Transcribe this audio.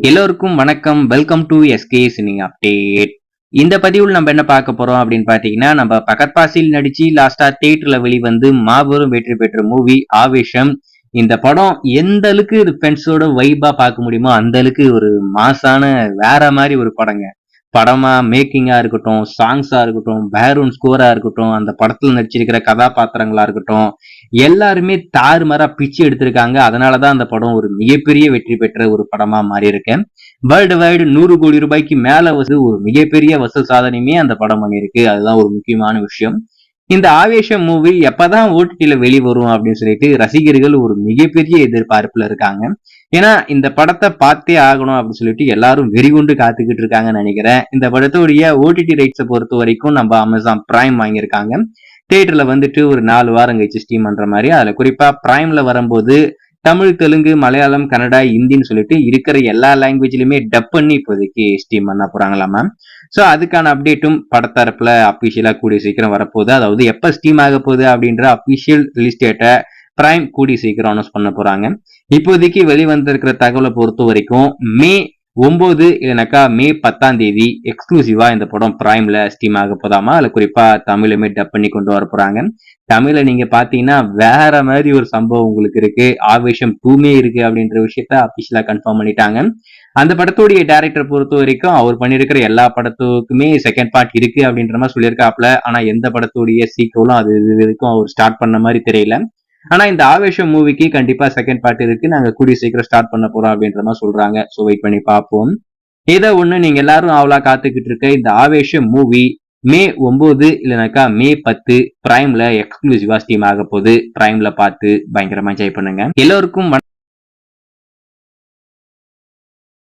எல்லோருக்கும் வணக்கம். Welcome to SK sinning update. இந்த பதிவில் நம்ம என்ன பார்க்க போறோம் அப்படின்னு பாத்தீங்கன்னா, நம்ம பகத் பாசில் நடிச்சு லாஸ்டா தியேட்டர்ல வெளிவந்து மாபெரும் வெற்றி பெற்ற மூவி ஆவேஷம். இந்த படம் எந்த அளவுக்கு ஃப்ரெண்ட்ஸோட வைபா பார்க்க முடியுமோ அந்த அளவுக்கு ஒரு மாசான வேற மாதிரி ஒரு படங்க. படமா மேக்கிங்கா இருக்கட்டும், சாங்ஸா இருக்கட்டும், பேக்ரவுண்ட் ஸ்கோரா இருக்கட்டும், அந்த படத்துல நடிச்சிருக்கிற கதாபாத்திரங்களா இருக்கட்டும், எல்லாருமே தாறுமாறா பிச்சு எடுத்திருக்காங்க. அதனாலதான் அந்த படம் ஒரு மிகப்பெரிய வெற்றி பெற்ற ஒரு படமா மாறி இருக்கு. வேர்ல்டு வைடு 100 கோடி ரூபாய்க்கு மேல ஒரு மிகப்பெரிய வசூல் சாதனையுமே அந்த படம் பண்ணிருக்கு. அதுதான் ஒரு முக்கியமான விஷயம். இந்த ஆவேஷம் மூவி எப்பதான் ஓடிடில வெளிவரும் அப்படின்னு சொல்லிட்டு ரசிகர்கள் ஒரு மிகப்பெரிய எதிர்பார்ப்புல இருக்காங்க. ஏன்னா இந்த படத்தை பார்த்தே ஆகணும் அப்படின்னு சொல்லிட்டு எல்லாரும் வெறிகொண்டு காத்துக்கிட்டு இருக்காங்கன்னு நினைக்கிறேன். இந்த படத்துடைய ஓடிடி ரைட்ஸை பொறுத்த வரைக்கும் நம்ம அமேசான் பிரைம் வாங்கியிருக்காங்க. தியேட்டர்ல வந்துட்டு ஒரு 4 வாரம் கழிச்சு ஸ்டீம் பண்ற மாதிரி. அதுல குறிப்பா பிரைம்ல வரும்போது தமிழ், தெலுங்கு, மலையாளம், கன்னடா, ஹிந்தின்னு சொல்லிட்டு இருக்கிற எல்லா லாங்குவேஜ்லயுமே டப் பண்ணி இப்போதைக்கு ஸ்டீம் பண்ண போறாங்களாமா. சோ அதுக்கான அப்டேட்டும் படத்தரப்புல அபிஷியலா கூடிய சீக்கிரம் வரப்போகுது. அதாவது எப்ப ஸ்டீம் ஆக போகுது அப்படின்ற அபிஷியல் ரிலீஸ் டேட்டை பிரைம் கூடிய சீக்கிரம் அனௌன்ஸ் பண்ண போறாங்க. இப்போதைக்கு வெளிவந்திருக்கிற தகவலை பொறுத்த வரைக்கும் மே 9 இல்லைனாக்கா மே 10 எக்ஸ்க்ளூசிவா இந்த படம் பிரைம்ல ஸ்டீம் ஆக போதாமா. அதுல குறிப்பா தமிழுமே டப் பண்ணி கொண்டு வர போறாங்க. தமிழ்ல நீங்க பாத்தீங்கன்னா வேற மாதிரி ஒரு சம்பவம் உங்களுக்கு இருக்கு. ஆவேஷம் 2மே இருக்கு அப்படின்ற விஷயத்த அபிஷியலா கன்ஃபார்ம் பண்ணிட்டாங்க. அந்த படத்துடைய டைரக்டர் பொறுத்த வரைக்கும் அவர் பண்ணிருக்கிற எல்லா படத்துக்குமே செகண்ட் பார்ட் இருக்கு அப்படின்ற மாதிரி சொல்லியிருக்காப்ல. ஆனா எந்த படத்துடைய சீக்வலும் அது இது வரைக்கும் அவர் ஸ்டார்ட் பண்ண மாதிரி தெரியல. ஆனா இந்த ஆவேஷம் மூவிக்கு கண்டிப்பா செகண்ட் பார்ட் இருக்கு. நாங்க கூடிய சீக்கிரம் ஸ்டார்ட் பண்ண போறோம் அப்படின்ற மாதிரி சொல்றாங்க. சோ வெயிட் பண்ணி பார்ப்போம். ஏதோ ஒண்ணு நீங்க எல்லாரும் அவளா காத்துக்கிட்டு இருக்க இந்த ஆவேஷம் மூவி மே 9 இல்லைனாக்கா மே 10 பிரைம்ல எக்ஸ்க்ளூசிவா ஸ்டீம் ஆக போகுது. பிரைம்ல பார்த்து பயங்கரமா என்ஜாய் பண்ணுங்க. எல்லோருக்கும்